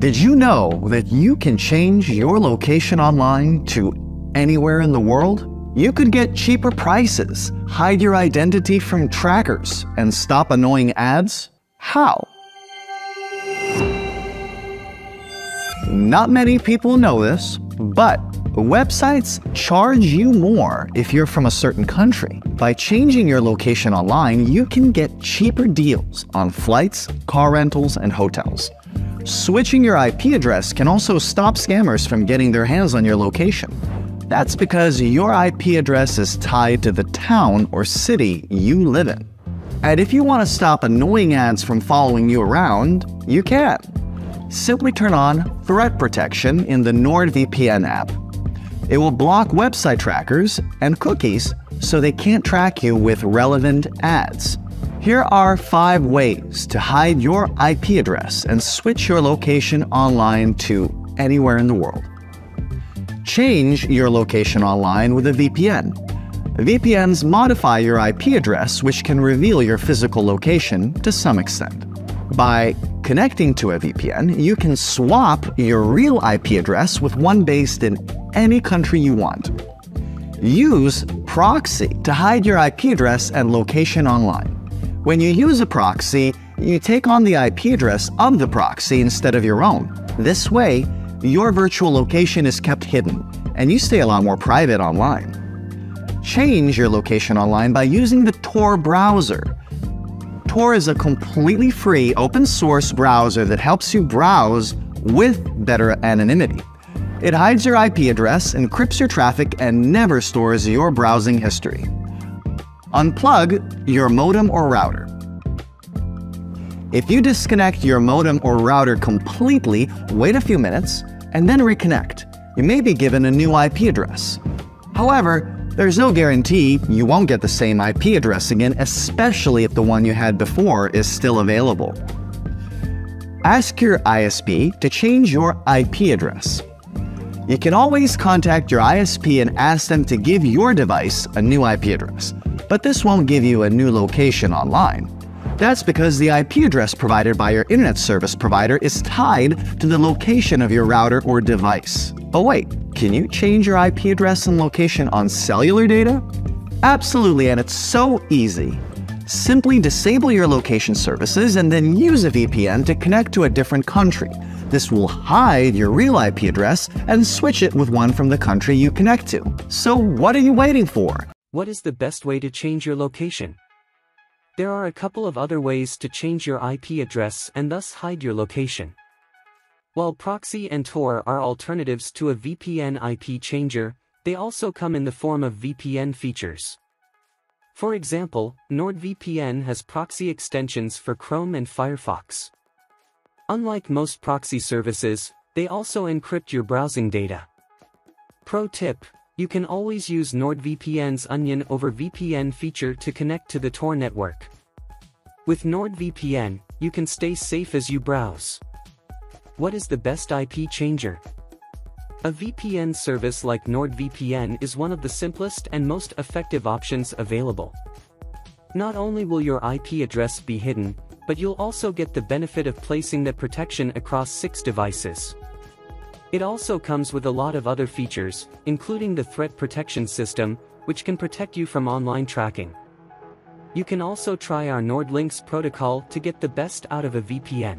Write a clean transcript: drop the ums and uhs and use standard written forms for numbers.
Did you know that you can change your location online to anywhere in the world? You could get cheaper prices, hide your identity from trackers, and stop annoying ads? How? Not many people know this, but websites charge you more if you're from a certain country. By changing your location online, you can get cheaper deals on flights, car rentals, and hotels. Switching your IP address can also stop scammers from getting their hands on your location. That's because your IP address is tied to the town or city you live in. And if you want to stop annoying ads from following you around, you can. Simply turn on threat protection in the NordVPN app. It will block website trackers and cookies so they can't track you with relevant ads. Here are 5 ways to hide your IP address and switch your location online to anywhere in the world. Change your location online with a VPN. VPNs modify your IP address, which can reveal your physical location to some extent. By connecting to a VPN, you can swap your real IP address with one based in any country you want. Use Proxy to hide your IP address and location online. When you use a proxy, you take on the IP address of the proxy instead of your own. This way, your virtual location is kept hidden, and you stay a lot more private online. Change your location online by using the Tor Browser. Tor is a completely free, open-source browser that helps you browse with better anonymity. It hides your IP address, encrypts your traffic, and never stores your browsing history. Unplug your modem or router. If you disconnect your modem or router completely, wait a few minutes, and then reconnect. You may be given a new IP address. However, there's no guarantee you won't get the same IP address again, especially if the one you had before is still available. Ask your ISP to change your IP address. You can always contact your ISP and ask them to give your device a new IP address, but this won't give you a new location online. That's because the IP address provided by your internet service provider is tied to the location of your router or device. Oh wait, can you change your IP address and location on cellular data? Absolutely, and it's so easy. Simply disable your location services and then use a VPN to connect to a different country. This will hide your real IP address and switch it with one from the country you connect to. So what are you waiting for? What is the best way to change your location? There are a couple of other ways to change your IP address and thus hide your location. While Proxy and Tor are alternatives to a VPN IP changer, they also come in the form of VPN features. For example, NordVPN has proxy extensions for Chrome and Firefox. Unlike most proxy services, they also encrypt your browsing data. Pro tip: you can always use NordVPN's Onion over VPN feature to connect to the Tor network. With NordVPN, you can stay safe as you browse. What is the best IP changer? A VPN service like NordVPN is one of the simplest and most effective options available. Not only will your IP address be hidden, but you'll also get the benefit of placing that protection across 6 devices. It also comes with a lot of other features, including the threat protection system, which can protect you from online tracking. You can also try our NordLynx protocol to get the best out of a VPN.